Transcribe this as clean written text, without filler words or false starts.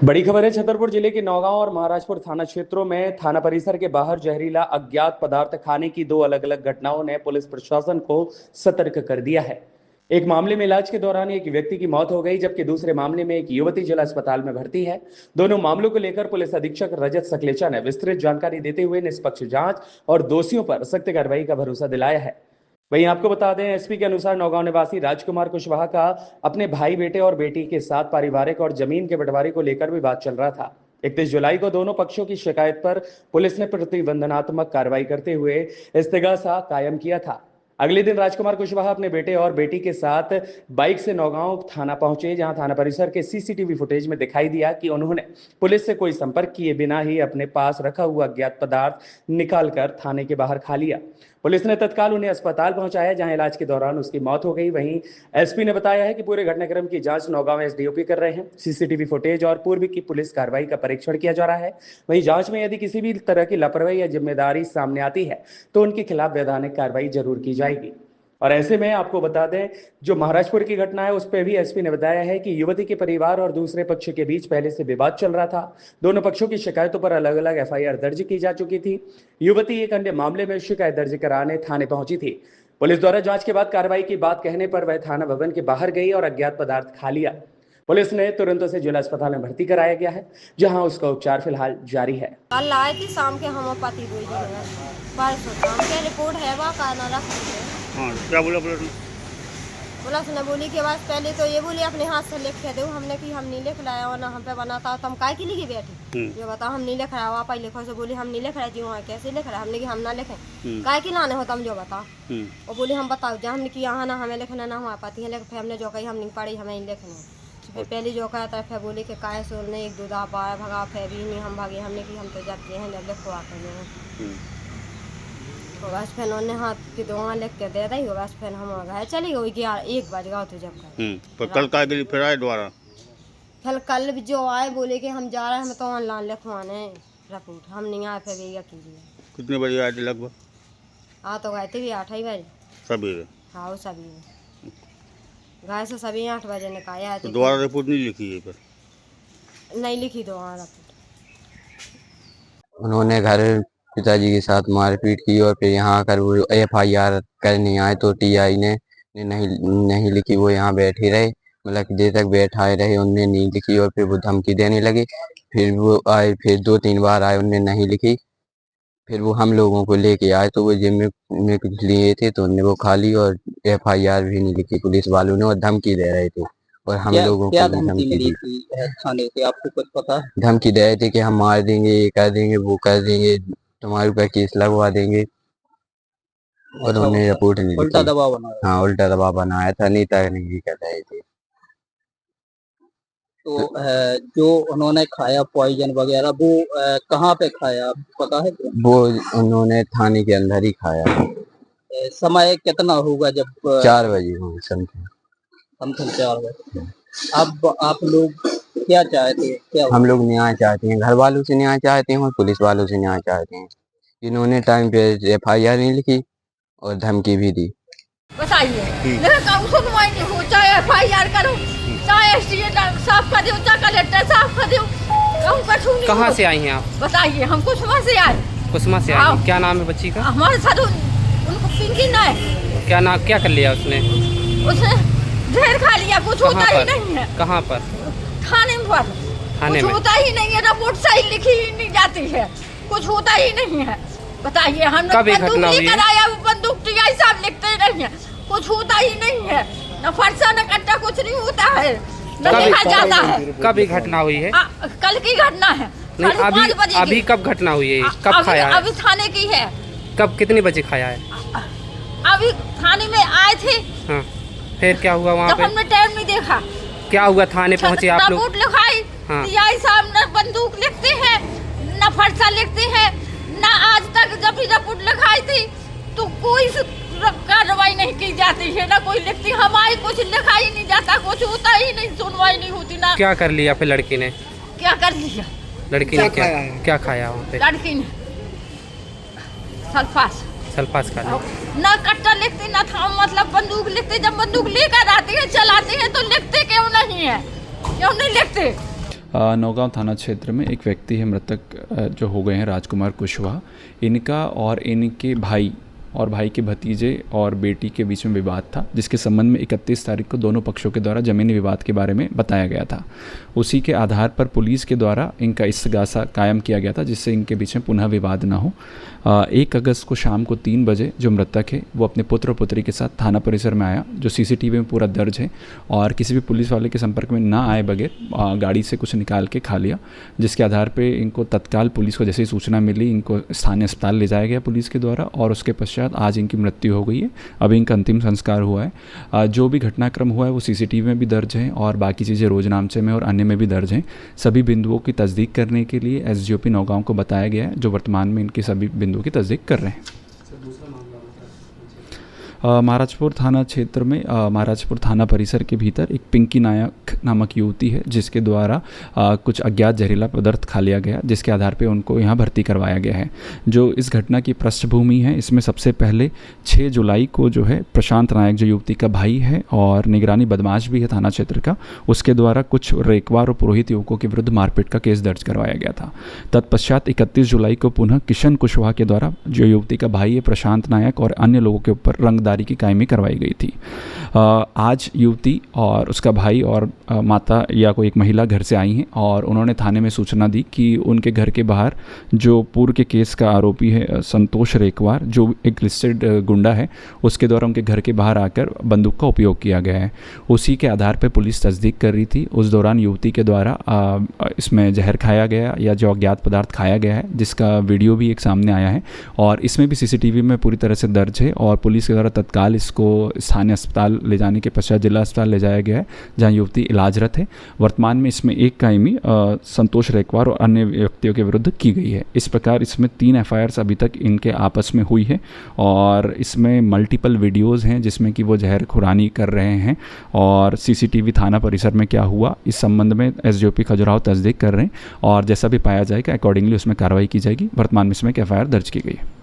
बड़ी खबर है। छतरपुर जिले के नौगांव और महाराजपुर थाना क्षेत्रों में थाना परिसर के बाहर जहरीला अज्ञात पदार्थ खाने की दो अलग अलग घटनाओं ने पुलिस प्रशासन को सतर्क कर दिया है। एक मामले में इलाज के दौरान एक व्यक्ति की मौत हो गई, जबकि दूसरे मामले में एक युवती जिला अस्पताल में भर्ती है। दोनों मामलों को लेकर पुलिस अधीक्षक रजत सकलेचा ने विस्तृत जानकारी देते हुए निष्पक्ष जांच और दोषियों पर सख्त कार्रवाई का भरोसा दिलाया है। वहीं आपको बता दें, एसपी के अनुसार नौगांव निवासी राजकुमार कुशवाहा का अपने भाई बेटे और बेटी के साथ पारिवारिक और जमीन के बंटवारे को लेकर विवाद चल रहा था। 31 जुलाई को दोनों पक्षों की शिकायत पर पुलिस ने प्रतिबंधनात्मक कार्रवाई करते हुए इस्तेगासा कायम किया था। अगले दिन राजकुमार कुशवाहा अपने बेटे और बेटी के साथ बाइक से नौगांव थाना पहुंचे, जहां थाना परिसर के सीसीटीवी फुटेज में दिखाई दिया कि उन्होंने पुलिस से कोई संपर्क किए बिना ही अपने पास रखा हुआ अज्ञात पदार्थ निकालकर थाने के बाहर खा लिया। पुलिस ने तत्काल उन्हें अस्पताल पहुंचाया, जहां इलाज के दौरान उसकी मौत हो गई। वहीं एसपी ने बताया है कि पूरे घटनाक्रम की जांच नौगांव एसडीओपी कर रहे हैं। सीसीटीवी फुटेज और पूर्व की पुलिस कार्रवाई का परीक्षण किया जा रहा है। वहीं जांच में यदि किसी भी तरह की लापरवाही या जिम्मेदारी सामने आती है तो उनके खिलाफ वैधानिक कार्रवाई जरूर की जाएगी। और ऐसे में आपको बता दें, जो महाराजपुर की घटना है उस पर भी एसपी ने बताया है कि युवती के परिवार और दूसरे पक्ष के बीच पहले से विवाद चल रहा था। दोनों पक्षों की शिकायतों पर अलग अलग एफआईआर दर्ज की जा चुकी थी। युवती एक अन्य मामले में शिकायत दर्ज कराने थाने पहुंची थी। पुलिस द्वारा जांच के बाद कार्रवाई की बात कहने पर वह थाना भवन के बाहर गई और अज्ञात पदार्थ खा लिया। पुलिस ने तुरंत उसे जिला अस्पताल में भर्ती कराया गया है, जहां उसका उपचार फिलहाल जारी है। कल आए थी शाम के होम्योपैथी रिपोर्ट है वह क्या बोला पुलिस ने बोली के बाद पहले तो ये बोली अपने हाथ से लिख के दो। हमने कि हम नहीं लिख लाया और ना हम पे बनाता तो हम काय की लिखी बैठी। ये बताओ हम नहीं लिख रहा, आप लिखो से बोली हम नहीं लिख रहे जी। वहाँ कैसे लिख रहा, हमने कि हम ना लिखें काय की लाने हो तुम जो बताओ। और बोली हम बताओ जहाँ हमने कि यहाँ ना हमें लिखना ना हुआ पाती है। फिर हमने जो कही हम नहीं पढ़ी हमें नहीं लिखना। फिर पहले जो कहा था फिर बोली कि काय सोल ने एक दो दा पाया भगा फिर भी नहीं हम भागे। हमने कि हम तो जाते हैं जब लिखवा कर तो बस फिर उन्होंने हाथ की दुआ लिख के दे दी। बस फिर हम गए चली गई कि यार 1 बज गया तो जब पर कल का के लिए फिर आए दोबारा। फिर कल जो आए बोले कि हम जा रहे हैं, हम तो ऑनलाइन लिखवाने रिपोर्ट। हम नहीं आए फिर ये कीजिए। कितने बजे आए थे लगभग? तो गए थे भी 8 ही बजे सवेरे। हाँ वो सभी गए से सभी 8 बजे निकाले आए थे। तो दोबारा रिपोर्ट नहीं लिखी है? पर नहीं लिखी दोबारा रिपोर्ट। उन्होंने घर पिताजी के साथ मारपीट की और फिर यहाँ आकर वो एफआईआर करने आए तो टीआई ने नहीं लिखी। वो यहाँ बैठे रहे, मतलब कि देर तक बैठाए रहे, उनने नहीं लिखी और फिर वो धमकी देने लगे। फिर वो आए, फिर 2-3 बार आए, उनने नहीं लिखी। फिर वो हम लोगों को लेके आए तो वो जिम में कुछ लिए थे तो उनने वो खा ली और एफआईआर भी नहीं लिखी पुलिस वालों ने, और धमकी दे रहे थे। और हम लोगों को भी धमकी दी थाने से, आपको कुछ पता है? धमकी दे रहे थे कि हम मार देंगे, ये कर देंगे, वो कर देंगे, तुम्हारे ऊपर केस लगवा देंगे। और उन्होंने रिपोर्ट नहीं लिखी। उल्टा दबाव बनाया। हाँ उल्टा दबाव बनाया था, नेता नहीं कर रहे थे। तो जो उन्होंने खाया पॉइजन वगैरह वो कहाँ पे खाया आपको पता है? वो उन्होंने थाने के अंदर ही खाया। समय कितना होगा जब? 4 बजे होंगे समथिंग 4 बजे। अब आप लोग क्या चाहते हैं? क्या हम लोग न्याय चाहते हैं, घर वालों से न्याय चाहते हैं और पुलिस वालों से न्याय चाहते हैं। इन्होंने टाइम पे एफआईआर नहीं लिखी और धमकी भी दी। बताइए सुनवाई नहीं हो, चाहे एफआईआर करो, चाहे एसडीएम साफ कर दो, चाहे कलेक्टर साफ कर दो। कहाँ से आई हैं आप? बताइए। हम कुसुमा से आए। कुसुमा से आई हैं। क्या नाम है बच्ची का? हमारे साथ उनको पिंकी ना है। क्या नाम, क्या कर लिया उसने? उसने जहर खा लिया, कुछ होता ही नहीं है। कहाँ पर? थाने पर। थाने में होता ही नहीं है, रिपोर्ट सही लिखी ही नहीं जाती है, कुछ होता ही नहीं है। बताइए हम कब ये घटना हुई है? बंदूक टीआई साहब लिखते नहीं है, कुछ होता ही नहीं है, न फरसा न कट्टा कुछ नहीं होता है, न लिखा जाता है। कब ये घटना हुई है? कल की घटना है। नहीं, अभी कब घटना हुई है? कब खाया है? अभी थाने की है। कब कितने बजे खाया है? अभी थाने में आए थे। हाँ, फिर क्या हुआ वहाँ पे? हमने टाइम नहीं देखा। क्या हुआ? थाने पहुँचे आप लोग? रिपोर्ट लिखाई। टीआई साहब न बंदूक लिखते हैं, न फरसा लिखते हैं, न आज तक जब भी रिपोर्ट लिखाई थी तो कोई कार्रवाई नहीं की जाती है, ना कोई लिखती। हमारी कुछ लिखा ही नहीं जाता, कुछ होता ही नहीं, सुनवाई नहीं होती ना। क्या कर लिया फिर लड़की ने? क्या कर लिया? लड़की ने क्या खाया वहाँ पे? लड़की ने सल्फास खा लिया। ना कट्टा लिखते ना था, मतलब बंदूक लिखते। जब बंदूक लेकर आते हैं चलाते हैं तो लिखते क्यों नहीं है, क्यों नहीं लिखते? नौगांव थाना क्षेत्र में एक व्यक्ति है मृतक जो हो गए हैं राजकुमार कुशवाहा। इनका और इनके भाई और भाई के भतीजे और बेटी के बीच में विवाद था, जिसके संबंध में 31 तारीख को दोनों पक्षों के द्वारा ज़मीनी विवाद के बारे में बताया गया था। उसी के आधार पर पुलिस के द्वारा इनका इस्तगासा कायम किया गया था, जिससे इनके बीच में पुनः विवाद ना हो। 1 अगस्त को शाम को 3 बजे जो मृतक है वो अपने पुत्र और पुत्री के साथ थाना परिसर में आया, जो CCTV में पूरा दर्ज है, और किसी भी पुलिस वाले के संपर्क में ना आए बगैर गाड़ी से कुछ निकाल के खा लिया, जिसके आधार पर इनको तत्काल पुलिस को जैसे ही सूचना मिली इनको स्थानीय अस्पताल ले जाया गया पुलिस के द्वारा, और उसके पश्चात आज इनकी मृत्यु हो गई है। अभी इनका अंतिम संस्कार हुआ है। जो भी घटनाक्रम हुआ है वो CCTV में भी दर्ज है और बाकी चीज़ें रोजनामचे में और अन्य में भी दर्ज हैं। सभी बिंदुओं की तस्दीक करने के लिए SGOP नौगांव को बताया गया है, जो वर्तमान में इनके सभी बिंदुओं की तस्दीक कर रहे हैं। महाराजपुर थाना क्षेत्र में महाराजपुर थाना परिसर के भीतर एक पिंकी नायक नामक युवती है, जिसके द्वारा कुछ अज्ञात जहरीला पदार्थ खा लिया गया, जिसके आधार पे उनको यहाँ भर्ती करवाया गया है। जो इस घटना की पृष्ठभूमि है, इसमें सबसे पहले 6 जुलाई को जो है प्रशांत नायक जो युवती का भाई है और निगरानी बदमाश भी है थाना क्षेत्र का, उसके द्वारा कुछ रेकवार और पुरोहित युवकों के विरुद्ध मारपीट का केस दर्ज करवाया गया था। तत्पश्चात 31 जुलाई को पुनः किशन कुशवाहा के द्वारा जो युवती का भाई है प्रशांत नायक और अन्य लोगों के ऊपर रंगदारी की कायमी करवाई गई थी। आज युवती और उसका भाई और माता या कोई एक महिला घर से आई हैं और उन्होंने थाने में सूचना दी कि उनके घर के बाहर जो पूर्व के केस का आरोपी है संतोष रेकवार, जो एक लिस्टेड गुंडा है, उसके द्वारा उनके घर के बाहर आकर बंदूक का उपयोग किया गया है। उसी के आधार पर पुलिस तस्दीक कर रही थी। उस दौरान युवती के द्वारा इसमें जहर खाया गया या जो अज्ञात पदार्थ खाया गया है, जिसका वीडियो भी एक सामने आया है और इसमें भी CCTV में पूरी तरह से दर्ज है, और पुलिस के द्वारा तत्काल इसको स्थानीय अस्पताल ले जाने के पश्चात जिला अस्पताल ले जाया गया है, जहां युवती इलाजरत है। वर्तमान में इसमें एक कायमी संतोष रेकवार और अन्य व्यक्तियों के विरुद्ध की गई है। इस प्रकार इसमें 3 FIRs अभी तक इनके आपस में हुई है और इसमें मल्टीपल वीडियोज़ हैं जिसमें कि वो जहर खुरानी कर रहे हैं, और CCTV थाना परिसर में क्या हुआ इस संबंध में SGOP खजुराहो तस्दीक कर रहे हैं, और जैसा भी पाया जाएगा अकॉर्डिंगली उसमें कार्रवाई की जाएगी। वर्तमान में इसमें एक FIR दर्ज की गई है।